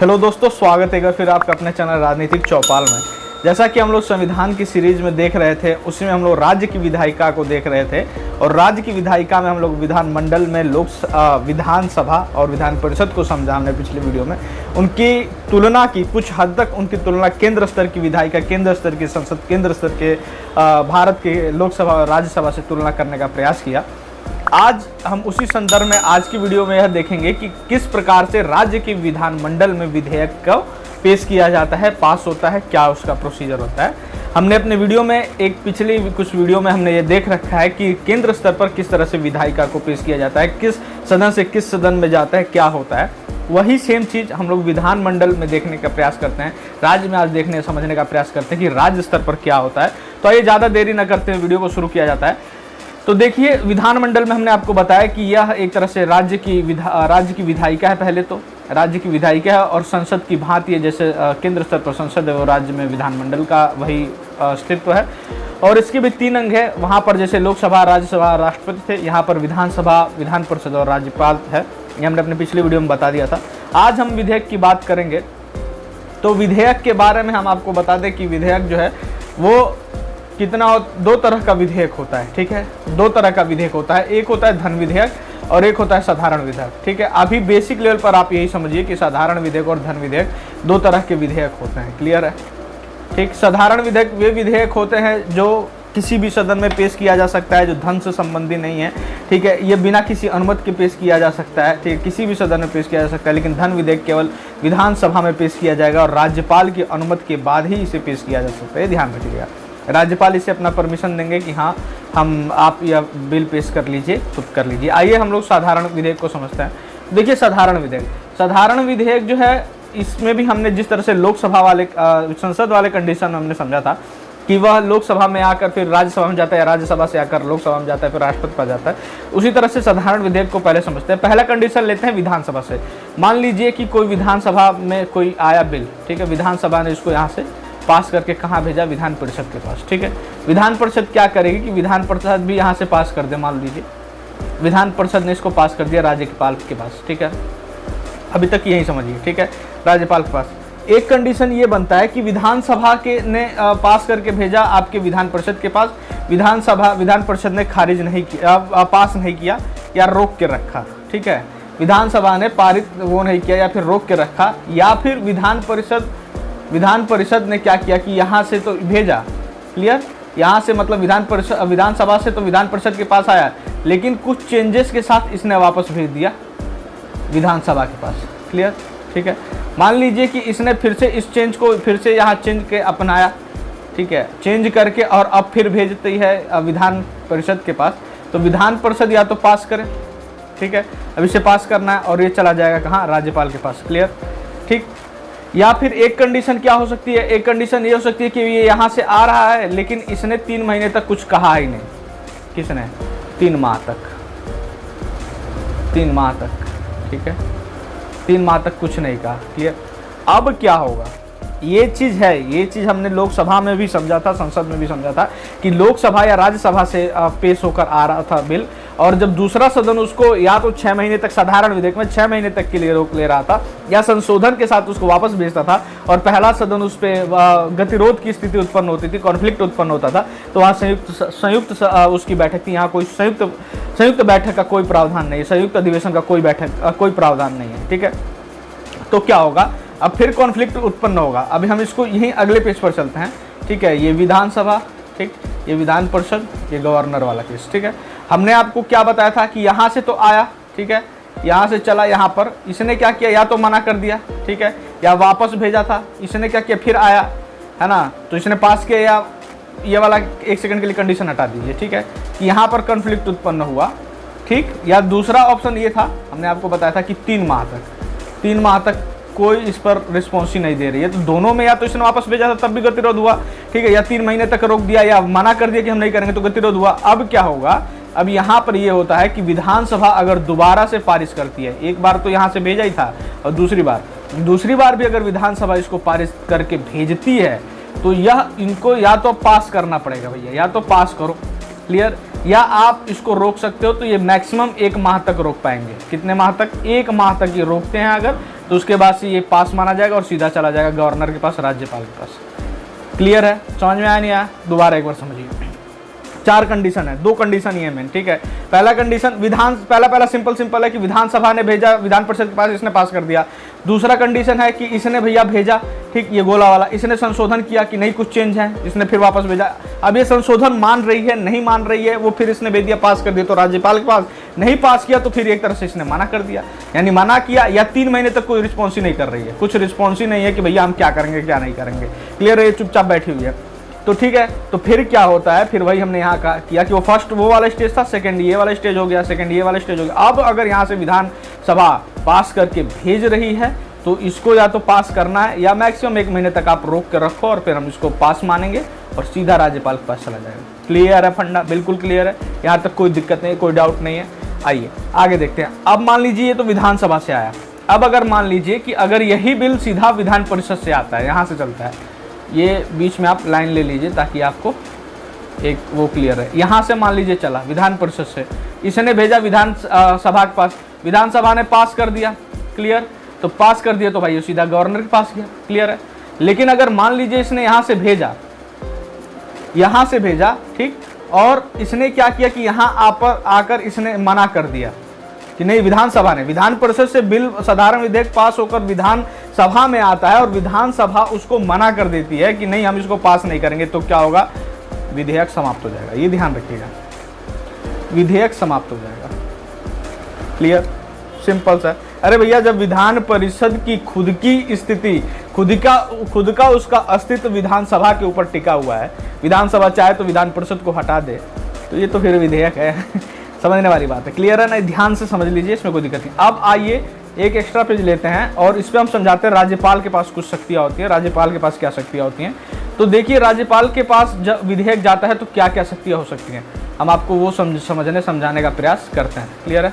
Hello दोस्तों, स्वागत है एक बार फिर आपका अपने चैनल राजनीतिक चौपाल में। जैसा कि हम लोग संविधान की सीरीज में देख रहे थे, उसमें हम लोग राज्य की विधायिका को देख रहे थे और राज्य की विधायिका में हम लोग विधानमंडल में विधानसभा और विधान परिषद को समझा हमने पिछले वीडियो में। उनकी तुलना की, कुछ हद तक उनकी तुलना केंद्र स्तर की विधायिका, केंद्र स्तर की संसद, केंद्र स्तर के भारत के लोकसभा और राज्यसभा से तुलना करने का प्रयास किया। आज हम उसी संदर्भ में आज की वीडियो में यह देखेंगे कि किस प्रकार से राज्य के विधानमंडल में विधेयक को पेश किया जाता है, पास होता है, क्या उसका प्रोसीजर होता है। हमने अपने वीडियो में पिछले कुछ वीडियो में हमने ये देख रखा है कि केंद्र स्तर पर किस तरह से विधायिका को पेश किया जाता है, किस सदन से किस सदन में जाता है, क्या होता है। वही सेम चीज़ हम लोग विधानमंडल में देखने का प्रयास करते हैं, राज्य में आज देखने समझने का प्रयास करते हैं कि राज्य स्तर पर क्या होता है। तो आइए ज़्यादा देरी न करते हुए वीडियो को शुरू किया जाता है। तो देखिए, विधानमंडल में हमने आपको बताया कि यह एक तरह से राज्य की विधायिका है। पहले तो राज्य की विधायिका है और संसद की भांति है, जैसे केंद्र स्तर पर संसद है और राज्य में विधानमंडल का वही अस्तित्व है। और इसके भी 3 अंग है। वहाँ पर जैसे लोकसभा, राज्यसभा, राष्ट्रपति थे, यहाँ पर विधानसभा, विधान परिषद और राज्यपाल है। ये हमने अपने पिछले वीडियो में बता दिया था। आज हम विधेयक की बात करेंगे। तो विधेयक के बारे में हम आपको बता दें कि विधेयक जो है वो कितना, 2 तरह का विधेयक होता है। ठीक है, 2 तरह का विधेयक होता है। एक होता है धन विधेयक और एक होता है साधारण विधेयक। ठीक है, अभी बेसिक लेवल पर आप यही समझिए कि साधारण विधेयक और धन विधेयक 2 तरह के विधेयक होते हैं। क्लियर है? ठीक, साधारण विधेयक वे विधेयक होते हैं जो किसी भी सदन में पेश किया जा सकता है, जो धन से संबंधी नहीं है। ठीक है, ये बिना किसी अनुमति के पेश किया जा सकता है। ठीक है, किसी भी सदन में पेश किया जा सकता है, लेकिन धन विधेयक केवल विधानसभा में पेश किया जाएगा और राज्यपाल की अनुमति के बाद ही इसे पेश किया जा सकता है। ध्यान रखिएगा, राज्यपाल इसे अपना परमिशन देंगे कि हाँ, आप यह बिल पेश कर लीजिए, खुद कर लीजिए। आइए हम लोग साधारण विधेयक को समझते हैं। देखिए, साधारण विधेयक जो है, इसमें भी हमने जिस तरह से लोकसभा वाले संसद वाले कंडीशन में हमने समझा था कि वह लोकसभा में आकर फिर राज्यसभा में जाता है, या राज्यसभा से आकर लोकसभा में जाता है, फिर राष्ट्रपति पर जाता है, उसी तरह से साधारण विधेयक को पहले समझते हैं। पहला कंडीशन लेते हैं विधानसभा से। मान लीजिए कि कोई विधानसभा में कोई आया बिल, ठीक है, विधानसभा ने इसको यहाँ से पास करके कहाँ भेजा? विधान परिषद के पास। ठीक है, विधान परिषद क्या करेगी कि विधान परिषद भी यहाँ से पास कर दे। मान लीजिए विधान परिषद ने इसको पास कर दिया राज्यपाल के पास। ठीक है, अभी तक यही समझिए। ठीक है, राज्यपाल के पास एक कंडीशन ये बनता है कि विधानसभा के ने पास करके भेजा आपके विधान परिषद के पास, विधान परिषद ने खारिज नहीं किया, पास नहीं किया या रोक के रखा। ठीक है, विधानसभा ने पारित वो नहीं किया या फिर रोक के रखा, या फिर विधान परिषद ने क्या किया कि यहाँ से तो भेजा। क्लियर? यहाँ से मतलब विधानसभा से तो विधान परिषद के पास आया, लेकिन कुछ चेंजेस के साथ इसने वापस भेज दिया विधानसभा के पास। क्लियर? ठीक है, मान लीजिए कि इसने फिर से इस चेंज को फिर से यहाँ चेंज के अपनाया। ठीक है, चेंज करके और अब फिर भेजती है विधान परिषद के पास, तो विधान परिषद या तो पास करे। ठीक है, अब इसे पास करना है और ये चला जाएगा कहाँ? राज्यपाल के पास। क्लियर? ठीक, या फिर एक कंडीशन क्या हो सकती है? एक कंडीशन ये हो सकती है कि ये यहाँ से आ रहा है, लेकिन इसने 3 महीने तक कुछ कहा ही नहीं। किसने? 3 माह तक। 3 माह तक। ठीक है, 3 माह तक कुछ नहीं कहा। क्लियर? अब क्या होगा? ये चीज़ है, ये चीज़ हमने लोकसभा में भी समझा था, संसद में भी समझा था कि लोकसभा या राज्यसभा से पेश होकर आ रहा था बिल, और जब दूसरा सदन उसको या तो 6 महीने तक, साधारण विधेयक में 6 महीने तक के लिए रोक ले रहा था या संशोधन के साथ उसको वापस भेजता था, और पहला सदन उस पर गतिरोध की स्थिति उत्पन्न होती थी, कॉन्फ्लिक्ट उत्पन्न होता था, तो वहाँ संयुक्त उसकी बैठक थी। यहाँ कोई संयुक्त बैठक का कोई प्रावधान नहीं है, संयुक्त अधिवेशन का कोई प्रावधान नहीं है। ठीक है, तो क्या होगा? अब फिर कॉन्फ्लिक्ट उत्पन्न होगा। अभी हम इसको यहीं अगले पेज पर चलते हैं। ठीक है, ये विधानसभा, ठीक, ये विधान परिषद, ये गवर्नर वाला केस। ठीक है, हमने आपको क्या बताया था कि यहाँ से तो आया, ठीक है, यहाँ से चला, यहाँ पर इसने क्या किया? या तो मना कर दिया, ठीक है, या वापस भेजा था। इसने क्या किया? फिर आया, है ना, तो इसने पास किया, या ये वाला 1 सेकंड के लिए कंडीशन हटा दीजिए। ठीक है, कि यहाँ पर कॉन्फ्लिक्ट उत्पन्न हुआ। ठीक, या दूसरा ऑप्शन ये था, हमने आपको बताया था कि 3 माह तक कोई इस पर रिस्पॉन्स ही नहीं दे रही है। तो दोनों में या तो इसने वापस भेजा था तब भी गतिरोध हुआ, ठीक है, या 3 महीने तक रोक दिया या मना कर दिया कि हम नहीं करेंगे तो गतिरोध हुआ। अब क्या होगा? अब यहाँ पर ये होता है कि विधानसभा अगर दोबारा से पारित करती है, एक बार तो यहाँ से भेजा ही था और दूसरी बार भी अगर विधानसभा इसको पारित करके भेजती है, तो यह इनको या तो पास करना पड़ेगा भैया, या तो पास करो। क्लियर? या आप इसको रोक सकते हो, तो ये मैक्सिमम 1 माह तक रोक पाएंगे। कितने माह तक? 1 माह तक ये रोकते हैं अगर, तो उसके बाद से ये पास माना जाएगा और सीधा चला जाएगा गवर्नर के पास, राज्यपाल के पास। क्लियर है? समझ में आया नहीं आया? दोबारा एक बार समझिए। 4 कंडीशन है, 2 कंडीशन ये मेन, ठीक है। पहला कंडीशन पहला सिंपल है कि विधानसभा ने भेजा, विधान परिषद के पास, इसने पास कर दिया। दूसरा कंडीशन है कि इसने भैया भेजा, ठीक, ये गोला वाला, इसने संशोधन किया कि नहीं कुछ चेंज है, इसने फिर वापस भेजा। अब ये संशोधन मान रही है, नहीं मान रही है, वो फिर इसने भेज दिया, पास कर दिया तो राज्यपाल के पास, नहीं पास किया तो फिर एक तरह से इसने मना कर दिया, यानी मना किया या 3 महीने तक कोई रिस्पॉन्स ही नहीं कर रही है, कुछ रिस्पॉन्स ही नहीं है कि भैया हम क्या करेंगे क्या नहीं करेंगे। क्लियर है? ये चुपचाप बैठी हुई है। तो ठीक है, तो फिर क्या होता है, फिर वही हमने यहाँ का किया कि वो फर्स्ट वो वाला स्टेज था, सेकंड ये वाला स्टेज हो गया, सेकंड ये वाला स्टेज हो गया। अब अगर यहाँ से विधानसभा पास करके भेज रही है तो इसको या तो पास करना है या मैक्सिमम 1 महीने तक आप रोक के रखो और फिर हम इसको पास मानेंगे और सीधा राज्यपाल के पास चला जाएगा। क्लियर है? फंडा बिल्कुल क्लियर है, यहाँ तक कोई दिक्कत नहीं, कोई डाउट नहीं है। आइए आगे देखते हैं। अब मान लीजिए ये तो विधानसभा से आया, अब अगर मान लीजिए कि अगर यही बिल सीधा विधान परिषद से आता है, यहाँ से चलता है, ये बीच में आप लाइन ले लीजिए ताकि आपको एक वो क्लियर है। यहाँ से मान लीजिए चला विधान परिषद से, इसने भेजा विधान सभा के पास, विधानसभा ने पास कर दिया। क्लियर? तो पास कर दिया तो भाई सीधा गवर्नर के पास गया। क्लियर है? लेकिन अगर मान लीजिए इसने यहाँ से भेजा, यहाँ से भेजा, ठीक, और इसने क्या किया कि यहाँ आकर इसने मना कर दिया कि नहीं, विधानसभा ने, विधान परिषद से बिल साधारण विधेयक पास होकर विधानसभा में आता है और विधानसभा उसको मना कर देती है कि नहीं हम इसको पास नहीं करेंगे, तो क्या होगा, विधेयक समाप्त हो जाएगा। ये ध्यान रखिएगा, विधेयक समाप्त हो जाएगा। क्लियर? सिंपल सा। अरे भैया जब विधान परिषद की खुद की स्थिति, खुद का उसका अस्तित्व विधानसभा के ऊपर टिका हुआ है, विधानसभा चाहे तो विधान परिषद को हटा दे, तो ये तो फिर विधेयक है। समझने वाली बात है। क्लियर है ना? ध्यान से समझ लीजिए, इसमें कोई दिक्कत नहीं। अब आइए एक एक्स्ट्रा पेज लेते हैं और इस पर हम समझाते हैं राज्यपाल के पास कुछ शक्तियाँ होती हैं, राज्यपाल के पास क्या शक्तियाँ होती हैं। तो देखिए राज्यपाल के पास जब विधेयक जाता है तो क्या क्या शक्तियाँ हो सकती हैं, हम आपको वो समझाने का प्रयास करते हैं। क्लियर है?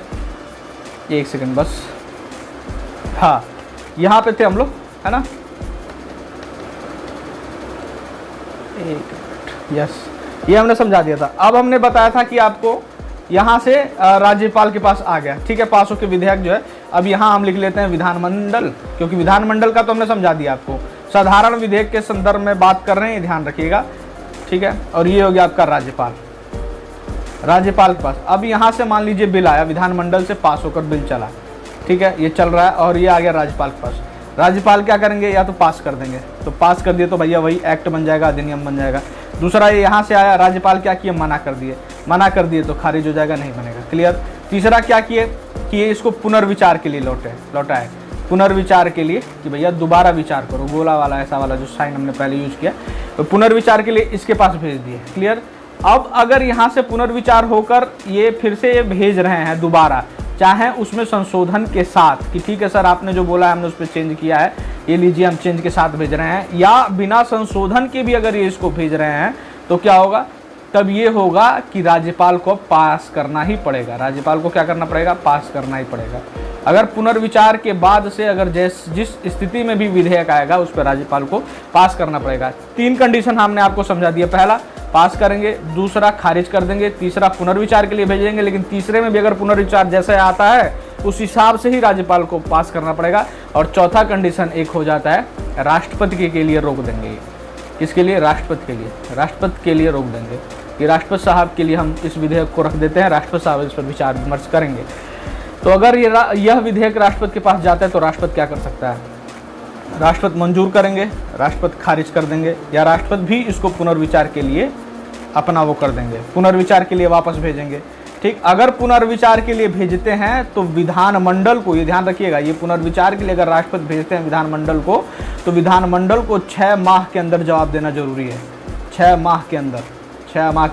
एक सेकंड बस। हाँ, यहाँ पे थे हम लोग, है ना? एक मिनट, यस, ये हमने समझा दिया था। अब हमने बताया था कि आपको यहाँ से राज्यपाल के पास आ गया, ठीक है, पास होकर विधेयक जो है। अब यहाँ हम लिख लेते हैं विधानमंडल, क्योंकि विधानमंडल का तो हमने समझा दिया आपको, साधारण विधेयक के संदर्भ में बात कर रहे हैं, ध्यान रखिएगा, ठीक है। और ये हो गया आपका राज्यपाल, राज्यपाल के पास। अब यहाँ से मान लीजिए बिल आया, विधानमंडल से पास होकर बिल चला, ठीक है, ये चल रहा है और ये आ गया राज्यपाल के पास। राज्यपाल क्या करेंगे, या तो पास कर देंगे, तो पास कर दिए तो भैया वही एक्ट बन जाएगा, अधिनियम बन जाएगा। दूसरा ये यहाँ से आया, राज्यपाल क्या किए, मना कर दिए तो खारिज हो जाएगा, नहीं बनेगा। क्लियर? तीसरा क्या किए कि ये इसको पुनर्विचार के लिए लौटाए, पुनर्विचार के लिए कि भैया दोबारा विचार करो, गोला वाला ऐसा वाला जो साइन हमने पहले यूज किया, तो पुनर्विचार के लिए इसके पास भेज दिए। क्लियर? अब अगर यहाँ से पुनर्विचार होकर ये फिर से ये भेज रहे हैं दोबारा, चाहे उसमें संशोधन के साथ कि ठीक है सर आपने जो बोला है हमने उस पर चेंज किया है, ये लीजिए हम चेंज के साथ भेज रहे हैं, या बिना संशोधन के भी अगर ये इसको भेज रहे हैं, तो क्या होगा, तब ये होगा कि राज्यपाल को पास करना ही पड़ेगा। राज्यपाल को क्या करना पड़ेगा, पास करना ही पड़ेगा। अगर पुनर्विचार के बाद से अगर जिस स्थिति में भी विधेयक आएगा उस पर राज्यपाल को पास करना पड़ेगा। 3 कंडीशन हमने आपको समझा दिया, पहला पास करेंगे, दूसरा खारिज कर देंगे, तीसरा पुनर्विचार के लिए भेजेंगे। लेकिन तीसरे में भी अगर पुनर्विचार जैसे आता है उस हिसाब से ही राज्यपाल को पास करना पड़ेगा। और चौथा कंडीशन एक हो जाता है, राष्ट्रपति के लिए रोक देंगे। किसके लिए? राष्ट्रपति के लिए, राष्ट्रपति के लिए रोक देंगे कि राष्ट्रपति साहब के लिए हम इस विधेयक को रख देते हैं, राष्ट्रपति साहब इस पर विचार विमर्श करेंगे। तो अगर यह विधेयक राष्ट्रपति के पास जाता है तो राष्ट्रपति क्या कर सकता है, राष्ट्रपति मंजूर करेंगे, राष्ट्रपति खारिज कर देंगे, या राष्ट्रपति भी इसको पुनर्विचार के लिए अपना वो कर देंगे, पुनर्विचार के लिए वापस भेजेंगे। ठीक, अगर पुनर्विचार के लिए भेजते हैं तो विधानमंडल को, ये ध्यान रखिएगा, ये पुनर्विचार के लिए अगर राष्ट्रपति भेजते हैं विधानमंडल को, तो विधानमंडल को 6 माह के अंदर जवाब देना जरूरी है। 6 माह के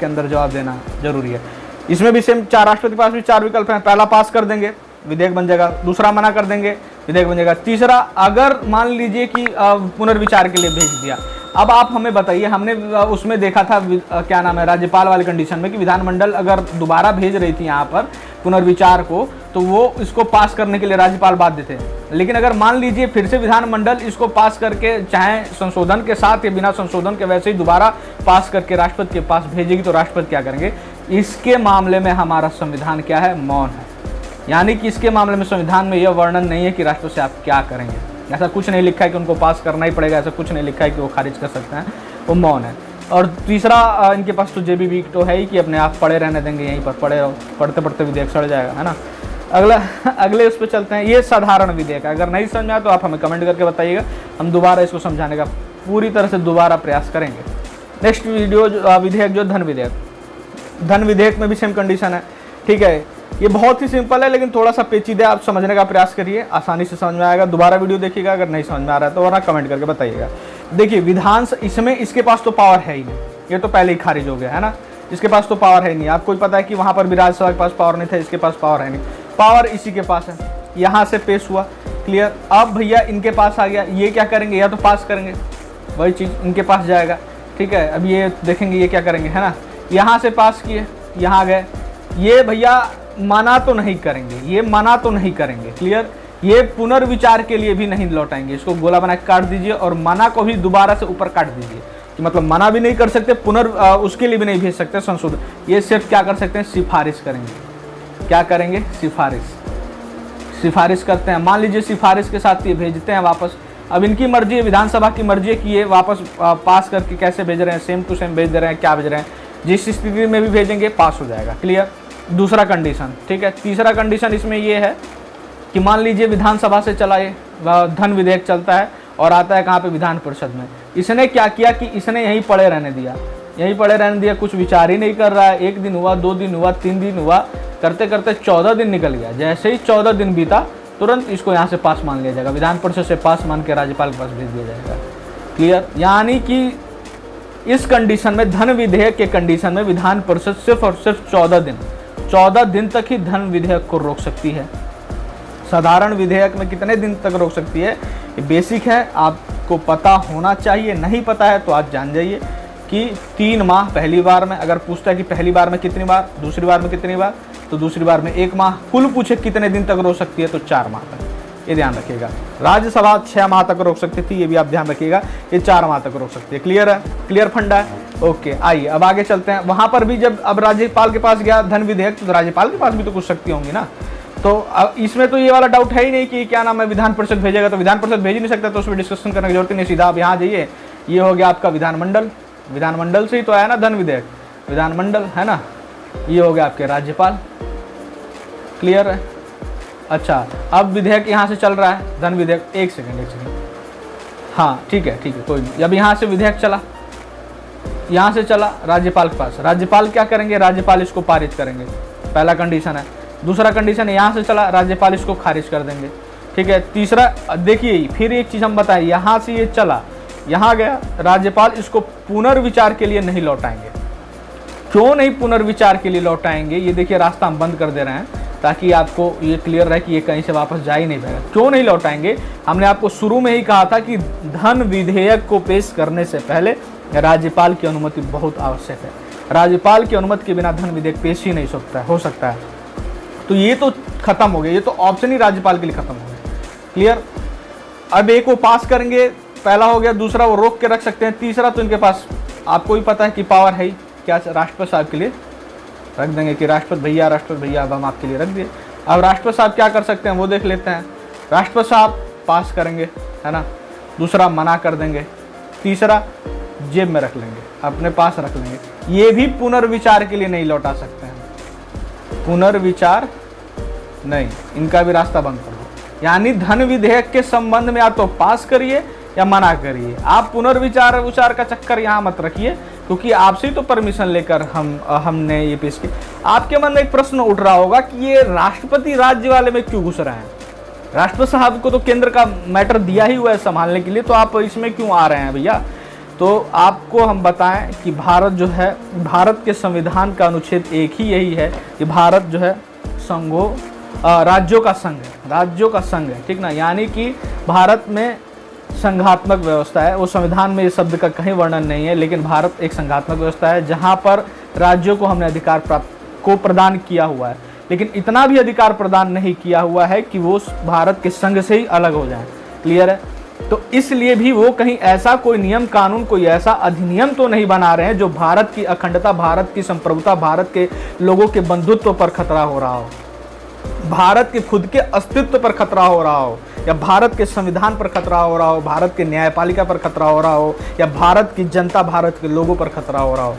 अंदर जवाब देना जरूरी है। इसमें भी सेम राष्ट्रपति के पास भी 4 विकल्प हैं। पहला पास कर देंगे, विधेयक बन जाएगा, दूसरा मना कर देंगे, विधेयक बन जाएगा, तीसरा अगर मान लीजिए कि पुनर्विचार के लिए भेज दिया। अब आप हमें बताइए, हमने उसमें देखा था क्या नाम है, राज्यपाल वाली कंडीशन में कि विधानमंडल अगर दोबारा भेज रही थी यहाँ पर पुनर्विचार को, तो वो इसको पास करने के लिए राज्यपाल बाध्य थे। लेकिन अगर मान लीजिए फिर से विधानमंडल इसको पास करके, चाहे संशोधन के साथ या बिना संशोधन के वैसे ही दोबारा पास करके राष्ट्रपति के पास भेजेगी, तो राष्ट्रपति क्या करेंगे? इसके मामले में हमारा संविधान क्या है, मौन है। यानी कि इसके मामले में संविधान में यह वर्णन नहीं है कि राष्ट्रपति से आप क्या करेंगे। ऐसा कुछ नहीं लिखा है कि उनको पास करना ही पड़ेगा, ऐसा कुछ नहीं लिखा है कि वो खारिज कर सकते हैं, वो मौन है। और तीसरा इनके पास तो जेबी वीटो है ही कि अपने आप पड़े रहने देंगे, यहीं पर पड़े रहो, पढ़ते पढ़ते विधेयक सड़ जाएगा, है ना। अगले उस पर चलते हैं। ये साधारण विधेयक है, अगर नहीं समझ में आया तो आप हमें कमेंट करके बताइएगा, हम दोबारा इसको समझाने का पूरी तरह से दोबारा प्रयास करेंगे। नेक्स्ट वीडियो विधेयक जो धन विधेयक, धन विधेयक में भी सेम कंडीशन है, ठीक है। ये बहुत ही सिंपल है लेकिन थोड़ा सा पेचीदा, आप समझने का प्रयास करिए, आसानी से समझ में आएगा। दोबारा वीडियो देखिएगा, अगर नहीं समझ में आ रहा है तो वरना कमेंट करके बताइएगा। देखिए विधान इसमें इसके पास तो पावर है ही नहीं, ये तो पहले ही खारिज हो गया है ना, इसके पास तो पावर है नहीं। आपको पता है कि वहाँ पर भी राज्यसभा के पास पावर नहीं था, इसके पास पावर है नहीं, पावर इसी के पास है। यहाँ से पेश हुआ, क्लियर। अब भैया इनके पास आ गया, ये क्या करेंगे, या तो पास करेंगे, वही चीज़ इनके पास जाएगा, ठीक है। अब ये देखेंगे ये क्या करेंगे, है ना। यहाँ से पास किए, यहाँ गए, ये भैया मना तो नहीं करेंगे, ये मना तो नहीं करेंगे, क्लियर। ये पुनर्विचार के लिए भी नहीं लौटाएंगे, इसको गोला बना के काट दीजिए और मना को भी दोबारा से ऊपर काट दीजिए, कि मतलब मना भी नहीं कर सकते, उसके लिए भी नहीं भेज सकते संशोधन। ये सिर्फ क्या कर सकते हैं, सिफारिश करेंगे। क्या करेंगे, सिफारिश करते हैं। मान लीजिए सिफारिश के साथ ये भेजते हैं वापस। अब इनकी मर्जी है, विधानसभा की मर्जी है कि ये वापस पास करके कैसे भेज रहे हैं, सेम टू सेम भेज दे रहे हैं, क्या भेज रहे हैं, जिस स्थिति में भी भेजेंगे पास हो जाएगा, क्लियर। दूसरा कंडीशन, ठीक है। तीसरा कंडीशन इसमें ये है कि मान लीजिए विधानसभा से चला ये धन विधेयक चलता है और आता है कहाँ पे, विधान परिषद में। इसने क्या किया कि इसने यहीं पड़े रहने दिया, यहीं पड़े रहने दिया, कुछ विचार ही नहीं कर रहा है। 1 दिन हुआ, 2 दिन हुआ, 3 दिन हुआ, करते करते 14 दिन निकल गया। जैसे ही 14 दिन बीता तुरंत इसको यहाँ से पास मान लिया जाएगा, विधान परिषद से पास मान के राज्यपाल के पास भेज दिया जाएगा, क्लियर। यानी कि इस कंडीशन में, धन विधेयक के कंडीशन में, विधान परिषद सिर्फ और सिर्फ 14 दिन तक ही धन विधेयक को रोक सकती है। साधारण विधेयक में कितने दिन तक रोक सकती है, ये बेसिक है, आपको पता होना चाहिए। नहीं पता है तो आज जान जाइए कि 3 माह पहली बार में। अगर पूछता है कि पहली बार में कितनी बार, दूसरी बार में कितनी बार, तो दूसरी बार में 1 माह। कुल पूछे कितने दिन तक रोक सकती है, तो 4 माह तक, ये ध्यान रखिएगा। राज्यसभा 6 माह तक रोक सकती थी, ये भी आप ध्यान रखिएगा, ये 4 माह तक रोक सकती है, क्लियर है, क्लियर फंडा है। ओके, आइए अब आगे चलते हैं। वहां पर भी जब अब राज्यपाल के पास गया धन विधेयक, तो राज्यपाल के पास भी तो कुछ शक्ति होंगी ना। तो अब इसमें तो ये वाला डाउट है ही नहीं कि क्या नाम है, विधान परिषद भेजेगा, तो विधान परिषद भेज ही नहीं सकता, तो उसमें डिस्कशन करने की जरूरत नहीं। सीधा आप यहाँ जाइए, ये हो गया आपका विधानमंडल, विधानमंडल से ही तो आया ना धन विधेयक, विधानमंडल है ना। ये हो गया आपके राज्यपाल, क्लियर है। अच्छा, अब विधेयक यहाँ से चल रहा है, धन विधेयक, एक सेकेंड, हाँ ठीक है, कोई नहीं। अब यहाँ से विधेयक चला, यहाँ से चला राज्यपाल के पास, राज्यपाल क्या करेंगे, राज्यपाल इसको पारित करेंगे, पहला कंडीशन है। दूसरा कंडीशन है यहाँ से चला, राज्यपाल इसको खारिज कर देंगे, ठीक है। तीसरा देखिए, फिर एक चीज़ हम बताएं, यहाँ से ये चला, यहाँ गया, राज्यपाल इसको पुनर्विचार के लिए नहीं लौटाएंगे। क्यों नहीं पुनर्विचार के लिए लौटाएंगे, ये देखिए रास्ता हम बंद कर दे रहे हैं ताकि आपको ये क्लियर रहे कि ये कहीं से वापस जा ही नहीं पाएगा। क्यों नहीं लौटाएंगे, हमने आपको शुरू में ही कहा था कि धन विधेयक को पेश करने से पहले राज्यपाल की अनुमति बहुत आवश्यक है। राज्यपाल की अनुमति के बिना धन विधेयक पेश ही नहीं हो सकता है। तो ये तो खत्म हो गया, ये तो ऑप्शन ही राज्यपाल के लिए खत्म हो गया, क्लियर। अब एक वो पास करेंगे, पहला हो गया, दूसरा वो रोक के रख सकते हैं, तीसरा तो इनके पास आपको ही पता है कि पावर है ही, क्या राष्ट्रपति साहब के लिए रख देंगे कि राष्ट्रपति भैया अब हम आपके लिए रख दिए। अब राष्ट्रपति साहब क्या कर सकते हैं वो देख लेते हैं। राष्ट्रपति साहब पास करेंगे, है ना, दूसरा मना कर देंगे, तीसरा जेब में रख लेंगे, अपने पास रख लेंगे। ये भी पुनर्विचार के लिए नहीं लौटा सकते हैं, पुनर्विचार नहीं, इनका भी रास्ता बंद कर दो। यानी धन विधेयक के संबंध में या तो पास करिए या मना करिए, आप पुनर्विचार का चक्कर यहाँ मत रखिए, क्योंकि आपसे तो परमिशन लेकर हमने ये पेश किया। आपके मन में एक प्रश्न उठ रहा होगा कि ये राष्ट्रपति राज्य वाले में क्यों घुस रहे हैं, राष्ट्रपति साहब को तो केंद्र का मैटर दिया ही हुआ है संभालने के लिए, तो आप इसमें क्यों आ रहे हैं भैया। तो आपको हम बताएं कि भारत जो है, भारत के संविधान का अनुच्छेद एक ही यही है कि भारत जो है राज्यों का संघ है, राज्यों का संघ है, ठीक ना। यानी कि भारत में संघात्मक व्यवस्था है, वो संविधान में इस शब्द का कहीं वर्णन नहीं है, लेकिन भारत एक संघात्मक व्यवस्था है जहाँ पर राज्यों को हमने अधिकार प्रदान किया हुआ है, लेकिन इतना भी अधिकार प्रदान नहीं किया हुआ है कि वो भारत के संघ से ही अलग हो जाएं, क्लियर है। तो इसलिए भी वो कहीं ऐसा कोई नियम कानून, कोई ऐसा अधिनियम तो नहीं बना रहे हैं जो भारत की अखंडता, भारत की संप्रभुता, भारत के लोगों के बंधुत्व पर खतरा हो रहा हो। भारत के खुद के अस्तित्व पर खतरा हो रहा हो, या भारत के संविधान पर खतरा हो रहा हो, भारत के न्यायपालिका पर खतरा हो रहा हो, या भारत की जनता, भारत के लोगों पर खतरा हो रहा हो।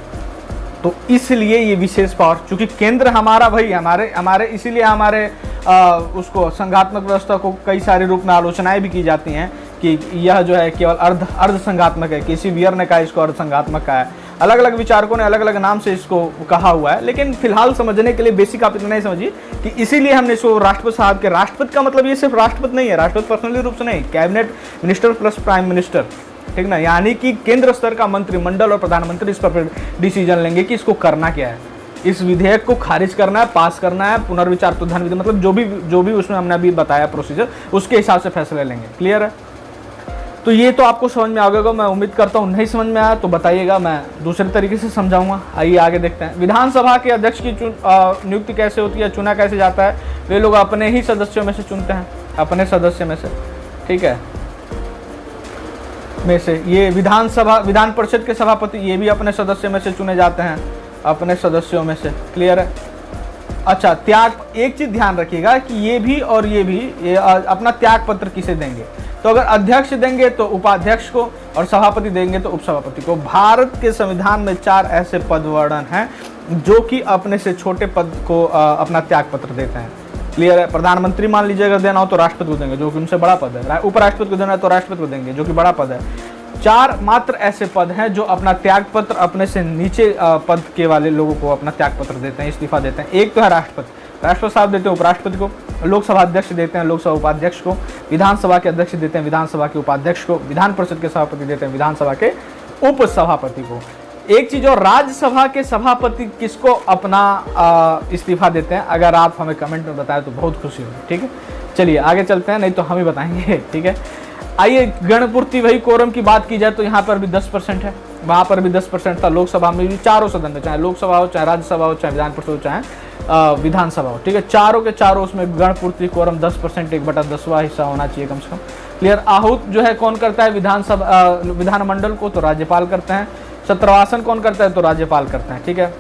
तो इसलिए ये विशेष पावर, चूंकि केंद्र हमारा भाई हमारे इसीलिए हमारे उसको संघात्मक व्यवस्था को कई सारे रूप में आलोचनाएं भी की जाती हैं कि यह जो है केवल अर्ध संघात्मक है। केसी वियर ने कहा इसको अर्ध संघात्मक का है, अलग अलग विचारकों ने अलग अलग नाम से इसको कहा हुआ है, लेकिन फिलहाल समझने के लिए बेसिक आप इतना ही समझिए कि इसीलिए हमने इसको राष्ट्रपति साहब के, राष्ट्रपति का मतलब ये सिर्फ राष्ट्रपति नहीं है, राष्ट्रपति पर्सनली रूप से नहीं, cabinet minister plus prime minister, ठीक ना, यानी कि केंद्र स्तर का मंत्रिमंडल और प्रधानमंत्री इस पर डिसीजन लेंगे कि इसको करना क्या है, इस विधेयक को खारिज करना है, पास करना है, पुनर्विचार तो धन विधि, मतलब जो भी उसमें हमने अभी बताया प्रोसीजर, उसके हिसाब से फैसले लेंगे। क्लियर है? तो ये तो आपको समझ में आ गया, मैं उम्मीद करता हूँ। नहीं समझ में आया तो बताइएगा, मैं दूसरे तरीके से समझाऊंगा। आइए आगे देखते हैं। विधानसभा के अध्यक्ष की नियुक्ति कैसे होती है, चुना कैसे जाता है? वे लोग अपने ही सदस्यों में से चुनते हैं, अपने सदस्य में से, ठीक है, में से। ये विधान परिषद के सभापति, ये भी अपने सदस्य में से चुने जाते हैं, अपने सदस्यों में से। क्लियर है? अच्छा, त्याग, एक चीज ध्यान रखिएगा कि ये भी और ये भी अपना त्याग पत्र किसे देंगे? तो अगर अध्यक्ष देंगे तो उपाध्यक्ष को, और सभापति देंगे तो उपसभापति को। भारत के संविधान में 4 ऐसे पद वर्णन हैं जो कि अपने से छोटे पद को अपना त्याग पत्र देते हैं। क्लियर है? प्रधानमंत्री मान लीजिए अगर देना हो तो राष्ट्रपति को देंगे जो कि उनसे बड़ा पद है, उपराष्ट्रपति को देना है तो राष्ट्रपति को देंगे जो कि बड़ा पद है। 4 मात्र ऐसे पद हैं जो अपना त्याग पत्र अपने से नीचे पद के वाले लोगों को अपना त्याग पत्र देते हैं, इस्तीफा देते हैं। एक तो है राष्ट्रपति, राष्ट्रपति साहब देते हैं उपराष्ट्रपति को, लोकसभा अध्यक्ष देते हैं लोकसभा उपाध्यक्ष को, विधानसभा के अध्यक्ष देते हैं विधानसभा के उपाध्यक्ष को, विधान परिषद के सभापति देते हैं विधानसभा के उपसभापति को। एक चीज और, राज्यसभा के सभापति किसको अपना इस्तीफा देते हैं? अगर आप हमें कमेंट में बताएं तो बहुत खुशी होगी। ठीक है, चलिए आगे चलते हैं, नहीं तो हम ही बताएंगे। ठीक है, आइए गणपूर्ति वही कोरम की बात की जाए तो यहाँ पर भी 10% है, वहाँ पर भी 10% था। लोकसभा में भी चारों सदन में, चाहे लोकसभा हो, चाहे राज्यसभा हो, चाहे विधान परिषद हो, चाहे विधानसभा हो, ठीक है, चारों के चारों उसमें गणपूर्ति कोरम 10%, 1/10वां हिस्सा होना चाहिए कम से कम। क्लियर? आहूत जो है कौन करता है? विधानमंडल को तो राज्यपाल करते हैं। सत्रवासन कौन करता है? तो राज्यपाल करते हैं। ठीक है,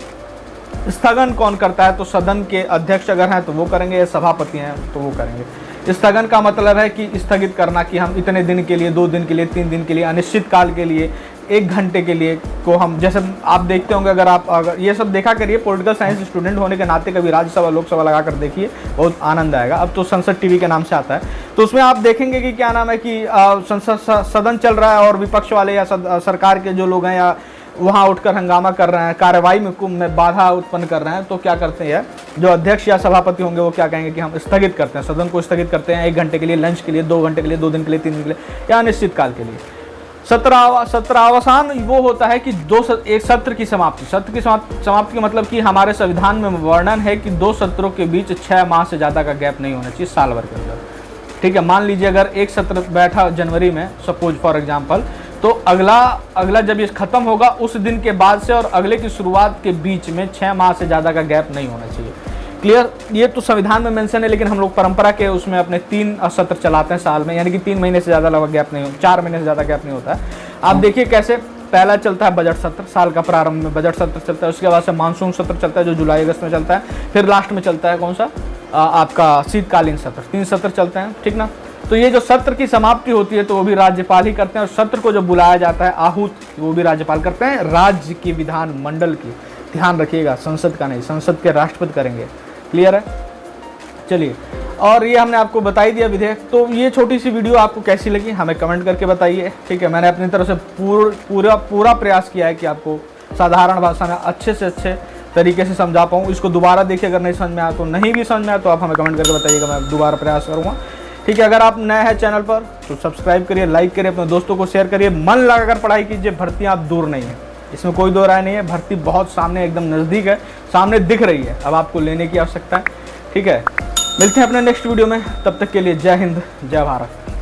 स्थगन कौन करता है? तो सदन के अध्यक्ष अगर हैं तो वो करेंगे, सभापति हैं तो वो करेंगे। स्थगन का मतलब है कि स्थगित करना, कि हम इतने दिन के लिए, 2 दिन के लिए, 3 दिन के लिए, अनिश्चित काल के लिए, 1 घंटे के लिए को हम, जैसे आप देखते होंगे, अगर ये सब देखा करिए, पॉलिटिकल साइंस स्टूडेंट होने के नाते कभी राज्यसभा लोकसभा लगा कर देखिए, बहुत आनंद आएगा। अब तो संसद टीवी के नाम से आता है, तो उसमें आप देखेंगे कि क्या नाम है कि संसद सदन चल रहा है और विपक्ष वाले या सरकार के जो लोग हैं या वहाँ उठकर हंगामा कर रहे हैं, कार्यवाही में बाधा उत्पन्न कर रहे हैं, तो क्या करते हैं, जो अध्यक्ष या सभापति होंगे वो क्या कहेंगे कि हम स्थगित करते हैं, सदन को स्थगित करते हैं 1 घंटे के लिए, लंच के लिए, 2 घंटे के लिए, 2 दिन के लिए, 3 दिन के लिए, या अनिश्चित काल के लिए। सत्रावसान वो होता है कि एक सत्र की समाप्ति। सत्र की समाप्ति का मतलब कि हमारे संविधान में वर्णन है कि 2 सत्रों के बीच 6 माह से ज़्यादा का गैप नहीं होना चाहिए, साल भर के अंदर। ठीक है, मान लीजिए अगर एक सत्र बैठा जनवरी में, सपोज फॉर एग्जाम्पल, तो अगला जब ये खत्म होगा उस दिन के बाद से और अगले की शुरुआत के बीच में 6 माह से ज़्यादा का गैप नहीं होना चाहिए। क्लियर? ये तो संविधान में मेंशन है, लेकिन हम लोग परंपरा के उसमें अपने 3 सत्र चलाते हैं साल में, यानी कि 3 महीने से ज़्यादा लगभग गैप नहीं हो, 4 महीने से ज़्यादा गैप नहीं होता है। आप देखिए कैसे, पहला चलता है बजट सत्र, साल का प्रारंभ में बजट सत्र चलता है, उसके बाद से मानसून सत्र चलता है जो जुलाई अगस्त में चलता है, फिर लास्ट में चलता है कौन सा, आपका शीतकालीन सत्र। 3 सत्र चलते हैं, ठीक ना। तो ये जो सत्र की समाप्ति होती है तो वो भी राज्यपाल ही करते हैं, और सत्र को जो बुलाया जाता है आहूत, वो भी राज्यपाल करते हैं, राज्य की विधानमंडल की। ध्यान रखिएगा, संसद का नहीं, संसद के राष्ट्रपति करेंगे। क्लियर है? चलिए, और ये हमने आपको बताई दिया विधेयक। तो ये छोटी सी वीडियो आपको कैसी लगी हमें कमेंट करके बताइए। ठीक है, मैंने अपनी तरफ से पूरा प्रयास किया है कि आपको साधारण भाषा में अच्छे से अच्छे तरीके से समझा पाऊँ। इसको दोबारा देखिए, अगर नहीं समझ में आया तो नहीं भी समझ में आया तो आप हमें कमेंट करके बताइएगा, मैं दोबारा प्रयास करूँगा। ठीक है, अगर आप नए हैं चैनल पर तो सब्सक्राइब करिए, लाइक करिए, अपने दोस्तों को शेयर करिए, मन लगाकर पढ़ाई कीजिए। भर्तियाँ आप दूर नहीं है, इसमें कोई दो राय नहीं है, भर्ती बहुत सामने एकदम नज़दीक है, सामने दिख रही है, अब आपको लेने की आवश्यकता है। ठीक है, मिलते हैं अपने नेक्स्ट वीडियो में, तब तक के लिए जय हिंद, जय भारत।